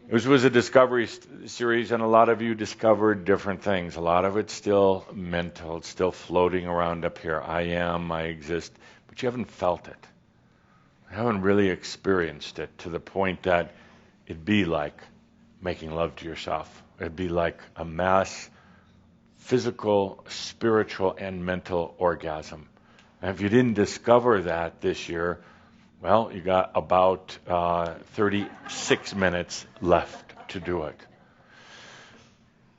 This was a discovery series, and a lot of you discovered different things. A lot of it's still mental. It's still floating around up here. I am, I exist. But you haven't felt it. You haven't really experienced it to the point that it'd be like making love to yourself. It'd be like a mass physical, spiritual, and mental orgasm. And if you didn't discover that this year, well, you got about 36 minutes left to do it.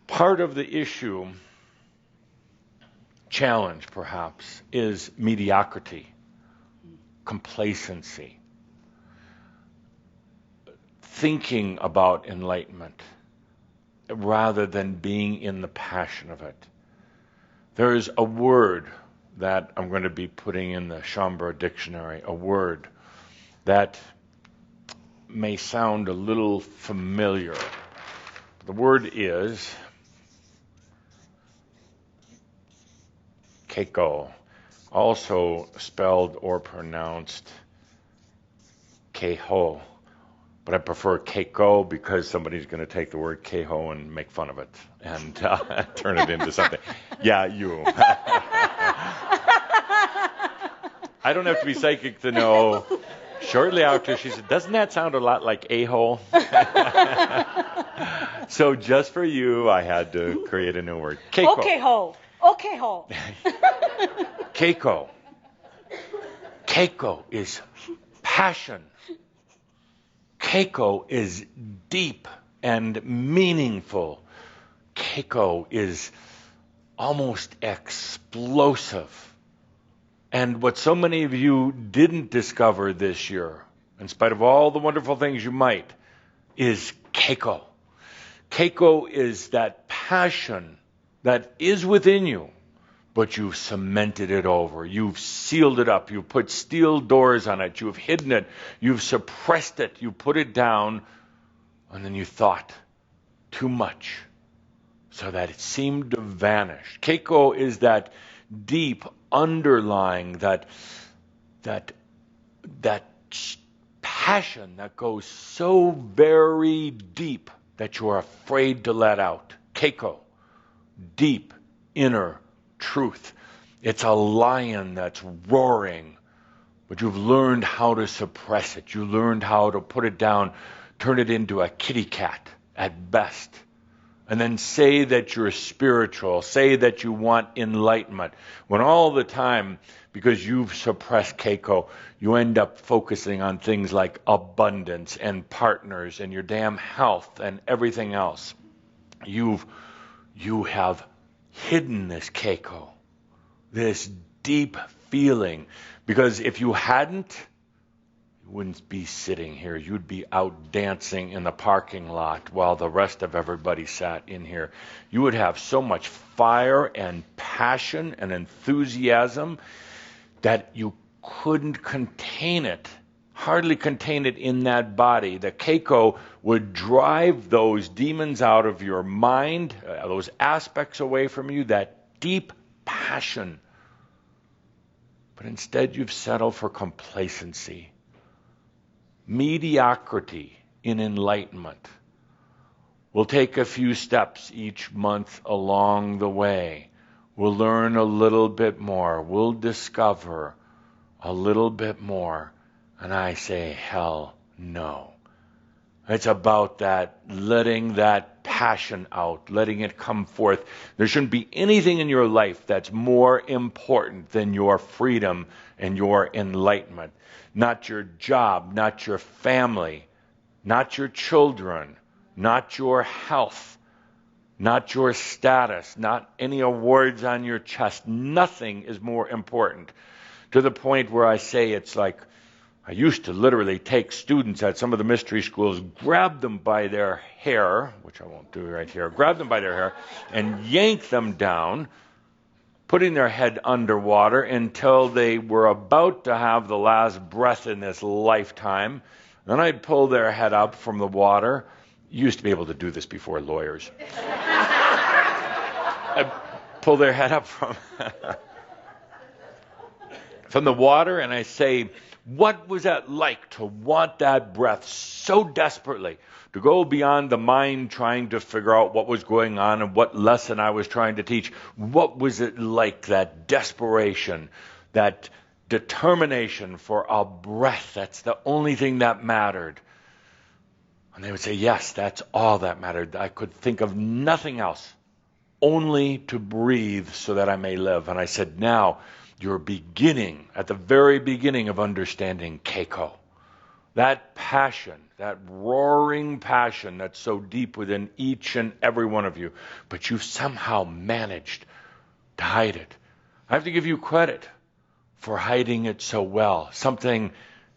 Part of the issue, challenge perhaps, is mediocrity, complacency, thinking about enlightenment rather than being in the passion of it. There is a word that I'm going to be putting in the Schomburg dictionary, a word that may sound a little familiar. The word is Kaikho, also spelled or pronounced Kaikho. But I prefer Kaikho because somebody's going to take the word Kaikho and make fun of it and turn it into something. Yeah, you. I don't have to be psychic to know. Shortly after, she said, doesn't that sound a lot like a-hole? So just for you, I had to create a new word. Kaikho. Okay-ho. Okay-ho. Kaikho. Kaikho is passion. Kaikho is deep and meaningful. Kaikho is almost explosive. And what so many of you didn't discover this year, in spite of all the wonderful things you might, is Kaikho. Kaikho is that passion that is within you, but you've cemented it over. You've sealed it up. You've put steel doors on it. You've hidden it. You've suppressed it. You put it down, and then you thought too much so that it seemed to vanish. Kaikho is that deep underlying, that passion that goes so very deep that you're afraid to let out. Kaikho, deep inner truth. It's a lion that's roaring, but you've learned how to suppress it. You learned how to put it down, turn it into a kitty cat at best. And then say that you're spiritual, say that you want enlightenment, when all the time, because you've suppressed Kaikho, you end up focusing on things like abundance and partners and your damn health and everything else. You have hidden this Kaikho, this deep feeling, because if you hadn't, you wouldn't be sitting here. You'd be out dancing in the parking lot while the rest of everybody sat in here. You would have so much fire and passion and enthusiasm that you couldn't contain it, hardly contain it in that body. The Kaikho would drive those demons out of your mind, those aspects away from you, that deep passion. But instead you've settled for complacency. Mediocrity in enlightenment. We'll take a few steps each month along the way. We'll learn a little bit more. We'll discover a little bit more. And I say, hell no. It's about that, letting that passion out, letting it come forth. There shouldn't be anything in your life that's more important than your freedom and your enlightenment. Not your job, not your family, not your children, not your health, not your status, not any awards on your chest. Nothing is more important. To the point where I say it's like, I used to literally take students at some of the mystery schools, grab them by their hair, which I won't do right here, grab them by their hair and yank them down, putting their head underwater until they were about to have the last breath in this lifetime. Then I'd pull their head up from the water. You used to be able to do this before lawyers. I'd pull their head up from the water and I say, What was that like to want that breath so desperately? To go beyond the mind trying to figure out what was going on and what lesson I was trying to teach. What was it like, that desperation, that determination for a breath? That's the only thing that mattered. And they would say, yes, that's all that mattered. I could think of nothing else, only to breathe so that I may live. And I said, now you're beginning, at the very beginning of understanding Kaikho. That passion, that roaring passion that's so deep within each and every one of you, but you've somehow managed to hide it. I have to give you credit for hiding it so well. Something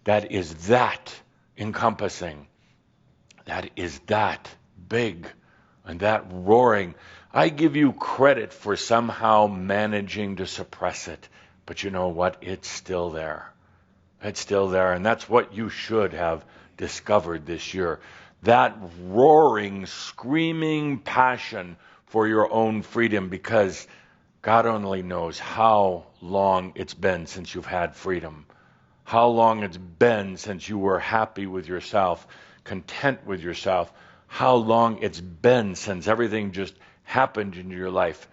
that is that encompassing, that is that big, and that roaring. I give you credit for somehow managing to suppress it. But you know what? It's still there. It's still there, and that's what you should have discovered this year. That roaring, screaming passion for your own freedom, because God only knows how long it's been since you've had freedom. How long it's been since you were happy with yourself, content with yourself. How long it's been since everything just happened in your life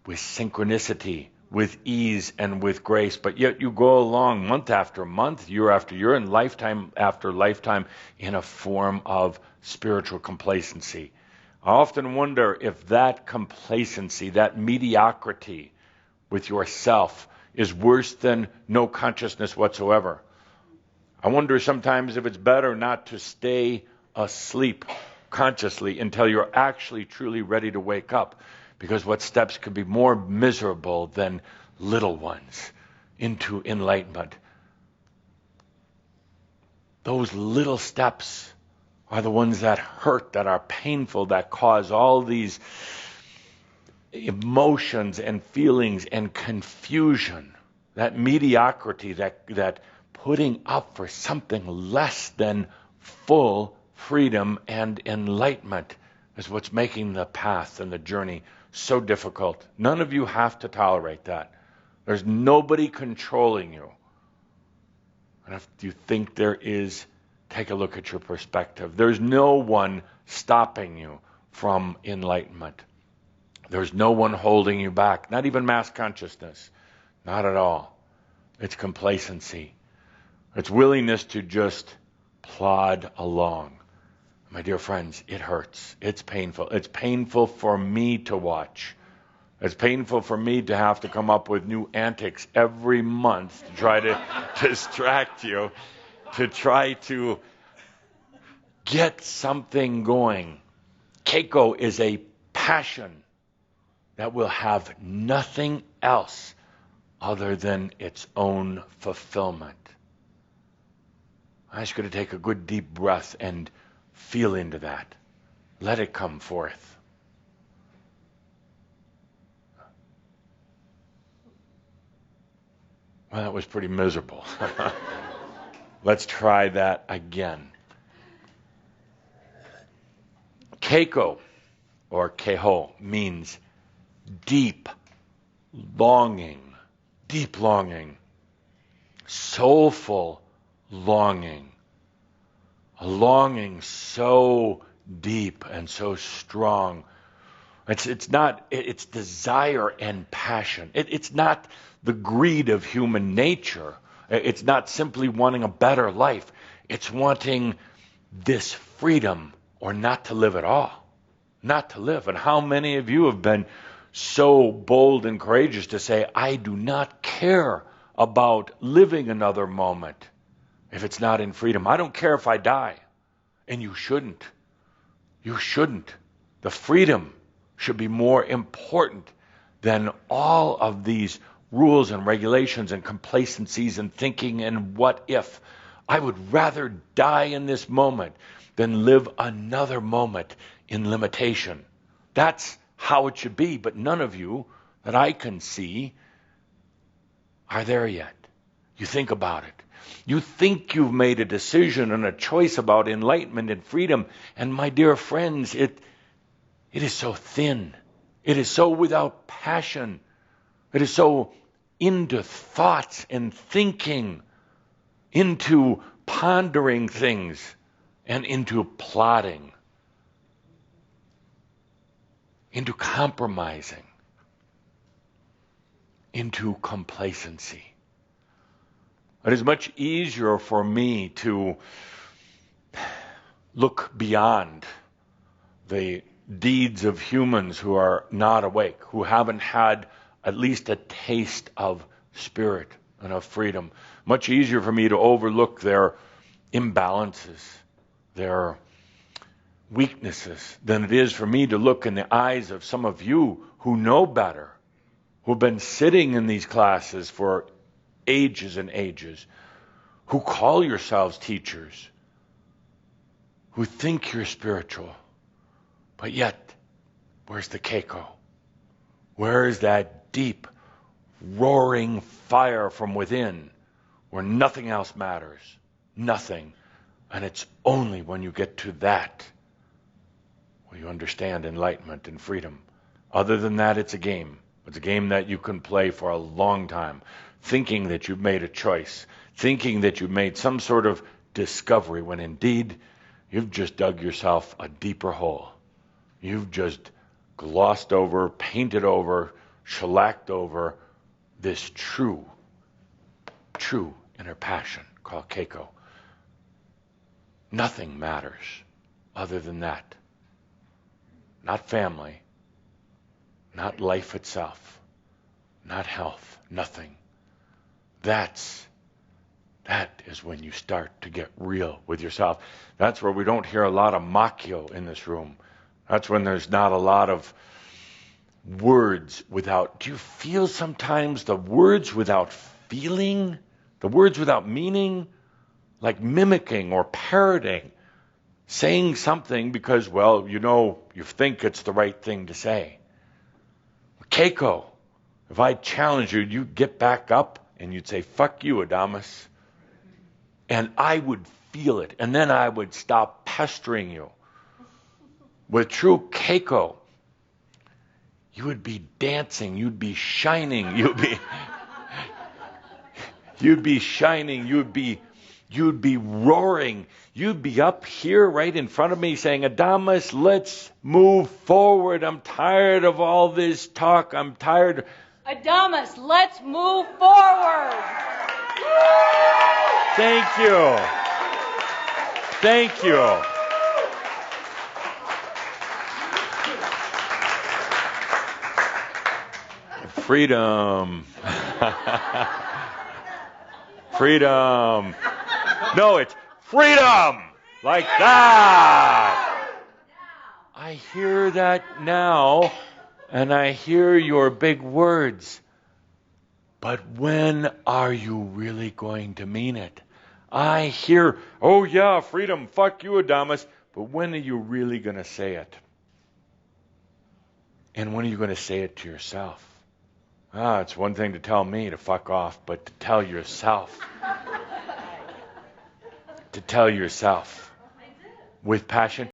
with synchronicity, with ease and with grace, but yet you go along month after month, year after year, and lifetime after lifetime in a form of spiritual complacency. I often wonder if that complacency, that mediocrity with yourself, is worse than no consciousness whatsoever. I wonder sometimes if it's better not to stay asleep consciously until you're actually truly ready to wake up. Because what steps could be more miserable than little ones into enlightenment? Those little steps are the ones that hurt, that are painful, that cause all these emotions and feelings and confusion. That mediocrity, that putting up for something less than full freedom and enlightenment is what's making the path and the journey so difficult. None of you have to tolerate that. There's nobody controlling you. And if you think there is, take a look at your perspective. There's no one stopping you from enlightenment. There's no one holding you back. Not even mass consciousness. Not at all. It's complacency. It's willingness to just plod along. My dear friends, it hurts. It's painful. It's painful for me to watch. It's painful for me to have to come up with new antics every month to try to distract you, to try to get something going. Kaikho is a passion that will have nothing else other than its own fulfillment. I ask you to take a good deep breath and feel into that. Let it come forth. Well, that was pretty miserable. Let's try that again. Kaikho, or Kaikho, means deep longing, soulful longing. A longing so deep and so strong. It's desire and passion. It's not the greed of human nature. It's not simply wanting a better life. It's wanting this freedom or not to live at all. Not to live. And how many of you have been so bold and courageous to say, I do not care about living another moment if it's not in freedom. I don't care if I die. And you shouldn't. You shouldn't. The freedom should be more important than all of these rules and regulations and complacencies and thinking and what if. I would rather die in this moment than live another moment in limitation. That's how it should be, but none of you that I can see are there yet. You think about it. You think you've made a decision and a choice about enlightenment and freedom, and my dear friends, it is so thin. It is so without passion. It is so into thoughts and thinking into pondering things, and into plotting, into compromising, into complacency. It is much easier for me to look beyond the deeds of humans who are not awake, who haven't had at least a taste of spirit and of freedom. Much easier for me to overlook their imbalances, their weaknesses, than it is for me to look in the eyes of some of you who know better, who've been sitting in these classes for ages and ages, who call yourselves teachers, who think you're spiritual, but yet, where's the Kaikho? Where is that deep, roaring fire from within, where nothing else matters? Nothing. And it's only when you get to that will you understand enlightenment and freedom. Other than that, it's a game. It's a game that you can play for a long time, thinking that you've made a choice, thinking that you've made some sort of discovery, when indeed you've just dug yourself a deeper hole. You've just glossed over, painted over, shellacked over this true inner passion called Kaikho. Nothing matters other than that. Not family, not life itself, not health, nothing. That is when you start to get real with yourself. That's where we don't hear a lot of makyo in this room. That's when there's not a lot of words without... Do you feel sometimes the words without feeling? The words without meaning? Like mimicking or parroting. Saying something because, well, you think it's the right thing to say. Kaikho, if I challenge you, you'd get back up and you'd say, fuck you, Adamus. And I would feel it. And then I would stop pestering you. With true Kaikho, you would be dancing, you'd be shining, you'd be shining, you'd be roaring, you'd be up here right in front of me saying, Adamus, let's move forward. I'm tired of all this talk. I'm tired. Adamus, let's move forward. Thank you. Thank you. Freedom. Freedom. No, it's freedom. Like that. I hear that now, and I hear your big words. But when are you really going to mean it? I hear, oh yeah, freedom, fuck you, Adamus. But when are you really going to say it? And when are you going to say it to yourself? It's one thing to tell me to fuck off, but to tell yourself with passion.